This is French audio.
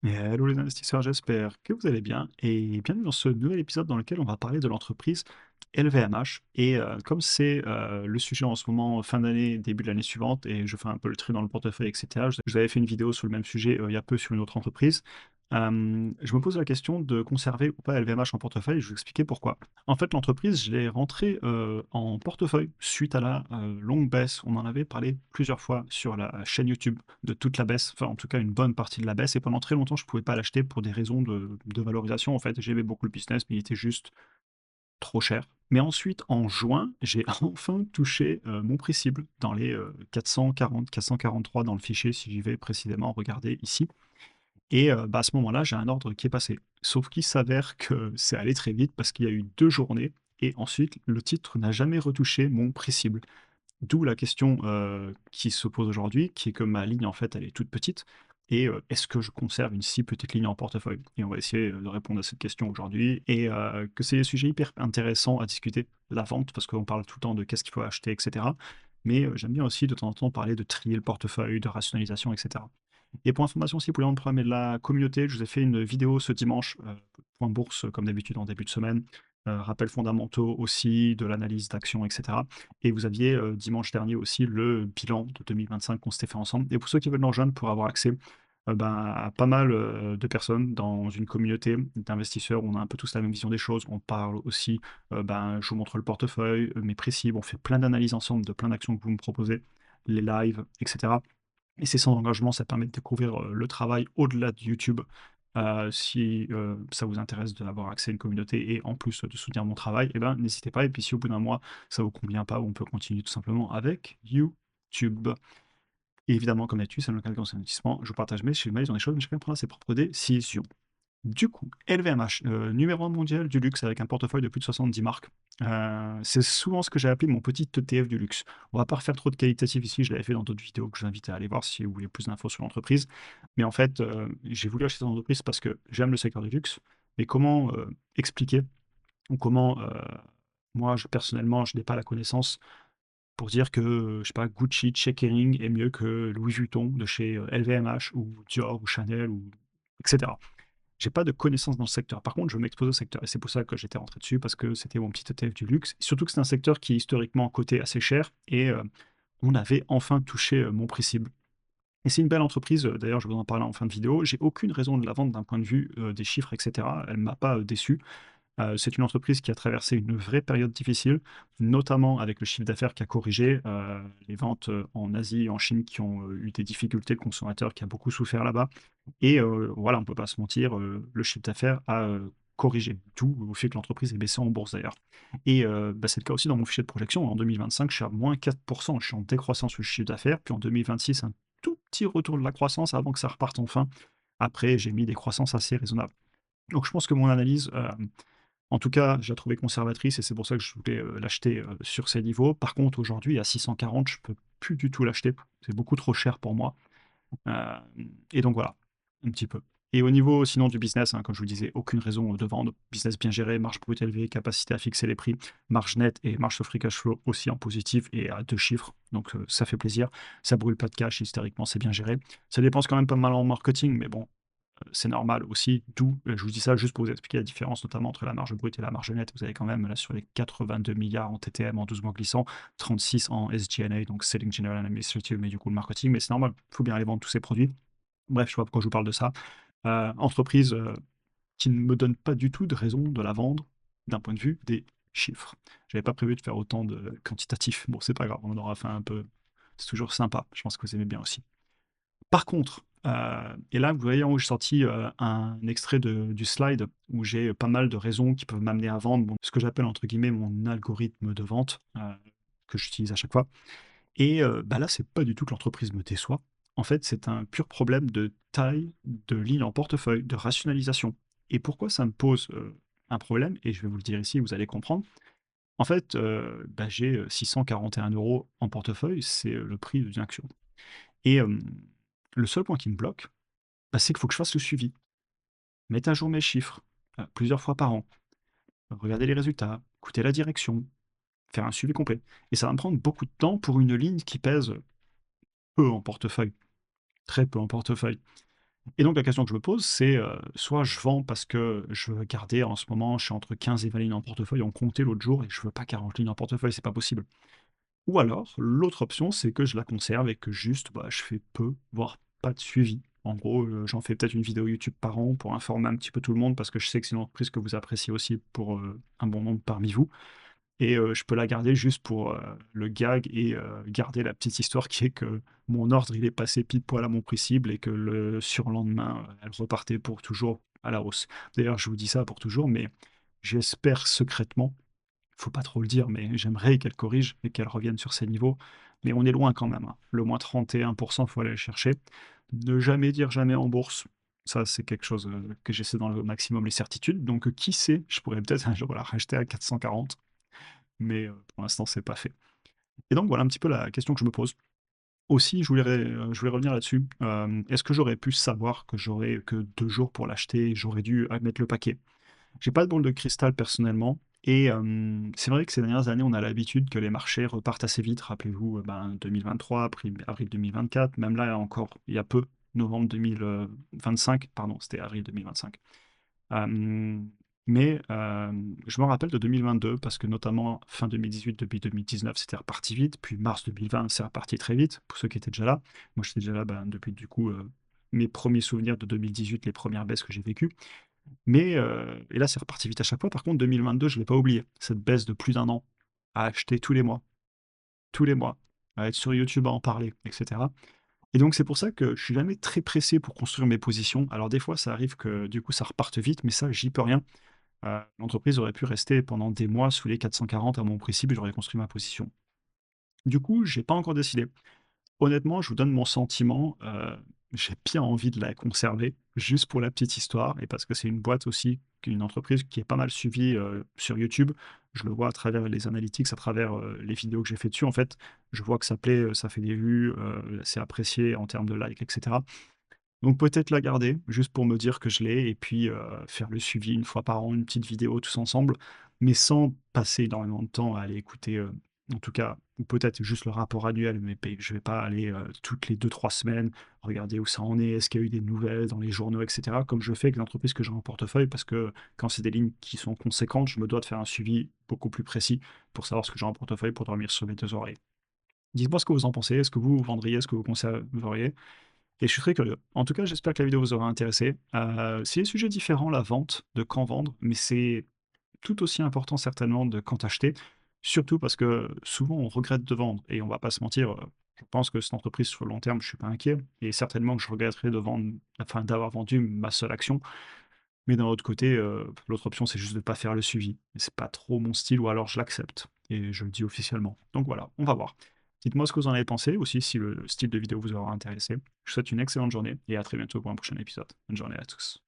Hello les investisseurs, j'espère que vous allez bien et bienvenue dans ce nouvel épisode dans lequel on va parler de l'entreprise LVMH. Et comme c'est le sujet en ce moment, fin d'année, début de l'année suivante, et je fais un peu le tri dans le portefeuille, etc. Je vous avais fait une vidéo sur le même sujet il y a peu sur une autre entreprise. Je me pose la question de conserver ou pas LVMH en portefeuille, je vais vous expliquer pourquoi. En fait, l'entreprise, je l'ai rentrée en portefeuille suite à la longue baisse. On en avait parlé plusieurs fois sur la chaîne YouTube de toute la baisse, enfin en tout cas une bonne partie de la baisse. Et pendant très longtemps, je ne pouvais pas l'acheter pour des raisons de valorisation. En fait, j'aimais beaucoup le business, mais il était juste trop cher. Mais ensuite, en juin, j'ai enfin touché mon prix cible dans les 440, 443 dans le fichier, si j'y vais précisément, regardez ici. Et bah, à ce moment-là, j'ai un ordre qui est passé. Sauf qu'il s'avère que c'est allé très vite parce qu'il y a eu 2 journées et ensuite le titre n'a jamais retouché mon prix cible. D'où la question, qui se pose aujourd'hui, qui est que ma ligne, en fait, elle est toute petite et est-ce que je conserve une si petite ligne en portefeuille? Et on va essayer, de répondre à cette question aujourd'hui et que c'est un sujet hyper intéressant à discuter, la vente, parce qu'on parle tout le temps de qu'est-ce qu'il faut acheter et cetera. Mais j'aime bien aussi de temps en temps parler de trier le portefeuille, de rationalisation et cetera. Et pour information, si vous voulez en parler de la communauté, je vous ai fait une vidéo ce dimanche, point bourse, comme d'habitude en début de semaine, rappels fondamentaux aussi, de l'analyse d'actions, et cetera. Et vous aviez, dimanche dernier aussi, le bilan de 2025 qu'on s'était fait ensemble. Et pour ceux qui veulent nous rejoindre pour avoir accès, ben, à pas mal, de personnes dans une communauté d'investisseurs, on a un peu tous la même vision des choses. On parle aussi, ben, je vous montre le portefeuille, mes prix cibles, on fait plein d'analyses ensemble de plein d'actions que vous me proposez, les lives, et cetera. Et c'est sans engagement, ça permet de découvrir, le travail au-delà de YouTube. Si, ça vous intéresse d'avoir accès à une communauté et en plus, de soutenir mon travail, et ben, n'hésitez pas et puis si au bout d'un mois, ça vous convient pas, on peut continuer tout simplement avec YouTube. Et évidemment, comme d'habitude, c'est dans le cadre de investissement, je partage mes schémas, ils ont des choses, mais chacun prendra ses propres décisions. Du coup, LVMH, numéro 1 mondial du luxe avec un portefeuille de plus de 70 marques. C'est souvent ce que j'ai appelé mon petit ETF du luxe. On va pas refaire trop de qualitatif ici, je l'avais fait dans d'autres vidéos que je vous invite à aller voir si vous voulez plus d'infos sur l'entreprise. Mais en fait, j'ai voulu acheter cette entreprise parce que j'aime le secteur du luxe. Mais comment, expliquer ou comment, moi je personnellement, je n'ai pas la connaissance pour dire que, je sais pas, Gucci, Check Kering est mieux que Louis Vuitton de chez, LVMH ou Dior ou Chanel ou et cetera. J'ai pas de connaissances dans le secteur. Par contre, je m'expose au secteur et c'est pour ça que j'étais rentré dessus parce que c'était mon petit ETF du luxe. Surtout que c'est un secteur qui est historiquement coté assez cher et on avait enfin touché mon prix cible. Et c'est une belle entreprise, d'ailleurs, je vais vous en parler en fin de vidéo. J'ai aucune raison de la vendre d'un point de vue des chiffres, etc. Elle m'a pas déçu. C'est une entreprise qui a traversé une vraie période difficile, notamment avec le chiffre d'affaires qui a corrigé, les ventes en Asie et en Chine qui ont eu des difficultés, le consommateur qui a beaucoup souffert là-bas. Et voilà, on ne peut pas se mentir, le chiffre d'affaires a corrigé, tout au fait que l'entreprise est baissée en bourse d'ailleurs. Et bah, c'est le cas aussi dans mon fichier de projection. En 2025, je suis à moins 4%, je suis en décroissance sur le chiffre d'affaires, puis en 2026, un tout petit retour de la croissance avant que ça reparte enfin. Après, j'ai mis des croissances assez raisonnables. Donc je pense que mon analyse, en tout cas, je la trouvais conservatrice et c'est pour ça que je voulais, l'acheter, sur ces niveaux. Par contre, aujourd'hui, à 640, je peux plus du tout l'acheter. C'est beaucoup trop cher pour moi. Hem et donc voilà, un petit peu. Et au niveau sinon du business, hein, comme je vous le disais, aucune raison, de vendre. Business bien géré, marge brute élevée, capacité à fixer les prix, marge nette et marge sur free cash flow aussi en positif et à 2 chiffres, donc ça fait plaisir. Ça brûle pas de cash, historiquement, c'est bien géré. Ça dépense quand même pas mal en marketing, mais bon, c'est normal aussi, d'où, je vous dis ça juste pour vous expliquer la différence notamment entre la marge brute et la marge nette. Vous avez quand même là sur les 82 milliards en TTM en 12 mois glissants, 36 en SG&A, donc Selling General and Administrative, mais du coup le marketing, mais c'est normal, il faut bien aller vendre tous ces produits. Bref, je sais pas pourquoi je vous parle de ça. Entreprise, qui ne me donne pas du tout de raison de la vendre d'un point de vue des chiffres. J'avais pas prévu de faire autant de quantitatif. Bon, c'est pas grave, on en aura fait un peu. C'est toujours sympa, je pense que vous aimez bien aussi. Par contre, et là, vous voyez en haut, j'ai sorti, un extrait du slide où j'ai pas mal de raisons qui peuvent m'amener à vendre, bon, ce que j'appelle entre guillemets «mon algorithme de vente», que j'utilise à chaque fois. Et bah, là, c'est pas du tout que l'entreprise me déçoit. En fait, c'est un pur problème de taille de ligne en portefeuille, de rationalisation. Et pourquoi ça me pose, un problème? Et je vais vous le dire ici, vous allez comprendre. En fait, bah, j'ai, 641 € en portefeuille, c'est, le prix d'une action. Et le seul point qui me bloque, bah, c'est qu'il faut que je fasse le suivi. Mettre à jour mes chiffres, plusieurs fois par an, regarder les résultats, écouter la direction, faire un suivi complet. Et ça va me prendre beaucoup de temps pour une ligne qui pèse peu en portefeuille, très peu en portefeuille. Et donc la question que je me pose, c'est, soit je vends parce que je veux garder en ce moment, je suis entre 15 et 20 lignes en portefeuille. On comptait l'autre jour et je veux pas 40 lignes en portefeuille, c'est pas possible. Ou alors, l'autre option, c'est que je la conserve et que juste, bah, je fais peu, voire pas de suivi. En gros, j'en fais peut-être une vidéo YouTube par an pour informer un petit peu tout le monde parce que je sais que c'est une entreprise que vous appréciez aussi pour, un bon nombre parmi vous. Et je peux la garder juste pour, le gag et garder la petite histoire qui est que mon ordre, il est passé pile poil à mon prix cible et que le surlendemain, elle repartait pour toujours à la hausse. D'ailleurs, je vous dis ça pour toujours, mais j'espère secrètement, faut pas trop le dire, mais j'aimerais qu'elle corrige et qu'elle revienne sur ses niveaux. Mais on est loin quand même, hein. Le moins 31%, faut aller le chercher. Ne jamais dire jamais en bourse, ça c'est quelque chose, que j'essaie dans le maximum les certitudes. Donc, qui sait, je pourrais peut-être un jour la racheter à 440, mais pour l'instant, c'est pas fait. Et donc voilà un petit peu la question que je me pose. Aussi, je voulais revenir là-dessus, est-ce que j'aurais pu savoir que j'aurais que 2 jours pour l'acheter et j'aurais dû, mettre le paquet? J'ai pas de boule de cristal personnellement et c'est vrai que ces dernières années, on a l'habitude que les marchés repartent assez vite. Rappelez-vous, ben, 2023, avril 2024, même là encore il y a peu, novembre 2025, pardon, c'était avril 2025. Hem, mais je me rappelle de 2022 parce que notamment fin 2018, début 2019, c'était reparti vite, puis mars 2020, c'est reparti très vite, pour ceux qui étaient déjà là. Moi, j'étais déjà là, ben, depuis du coup, mes premiers souvenirs de 2018, les premières baisses que j'ai vécues. Mais et là, c'est reparti vite à chaque fois. Par contre, 2022, je ne l'ai pas oublié. Cette baisse de plus d'un an à acheter tous les mois, à être sur YouTube à en parler, et cetera. Et donc, c'est pour ça que je suis jamais très pressé pour construire mes positions. Alors, des fois, ça arrive que du coup, ça reparte vite, mais ça, j'y peux rien. L'entreprise aurait pu rester pendant des mois sous les 440 à mon prix cible et j'aurais construit ma position. Du coup, j'ai pas encore décidé. Honnêtement, je vous donne mon sentiment, j'ai bien envie de la conserver, juste pour la petite histoire et parce que c'est une boîte aussi, une entreprise qui est pas mal suivie, sur YouTube. Je le vois à travers les analytics, à travers, les vidéos que j'ai fait dessus. En fait, je vois que ça plaît, ça fait des vues, c'est apprécié en termes de likes et cetera. Donc peut-être la garder, juste pour me dire que je l'ai et puis, faire le suivi une fois par an, une petite vidéo tous ensemble, mais sans passer énormément de temps à aller écouter, en tout cas, ou peut-être juste le rapport annuel, mais je vais pas aller, toutes les 2 3 semaines regarder où ça en est, est-ce qu'il y a eu des nouvelles dans les journaux et cetera, comme je fais avec l'entreprise que j'ai en portefeuille parce que quand c'est des lignes qui sont conséquentes, je me dois de faire un suivi beaucoup plus précis pour savoir ce que j'ai en portefeuille pour dormir sur mes 2 oreilles. Dites-moi ce que vous en pensez, est-ce que vous vendriez, est-ce que vous conserveriez? Et je suis très curieux. En tout cas, j'espère que la vidéo vous aura intéressé. C'est un sujet différent, la vente, de quand vendre, mais c'est tout aussi important certainement de quand acheter, surtout parce que souvent on regrette de vendre et on va pas se mentir, je pense que cette entreprise sur le long terme, je suis pas inquiet et certainement que je regretterais de vendre enfin d'avoir vendu ma seule action. Mais d'un autre côté, l'autre option, c'est juste de pas faire le suivi et c'est pas trop mon style ou alors je l'accepte et je le dis officiellement. Donc voilà, on va voir. Dites-moi ce que vous en avez pensé, aussi si le style de vidéo vous aura intéressé. Je vous souhaite une excellente journée et à très bientôt pour un prochain épisode. Bonne journée à tous.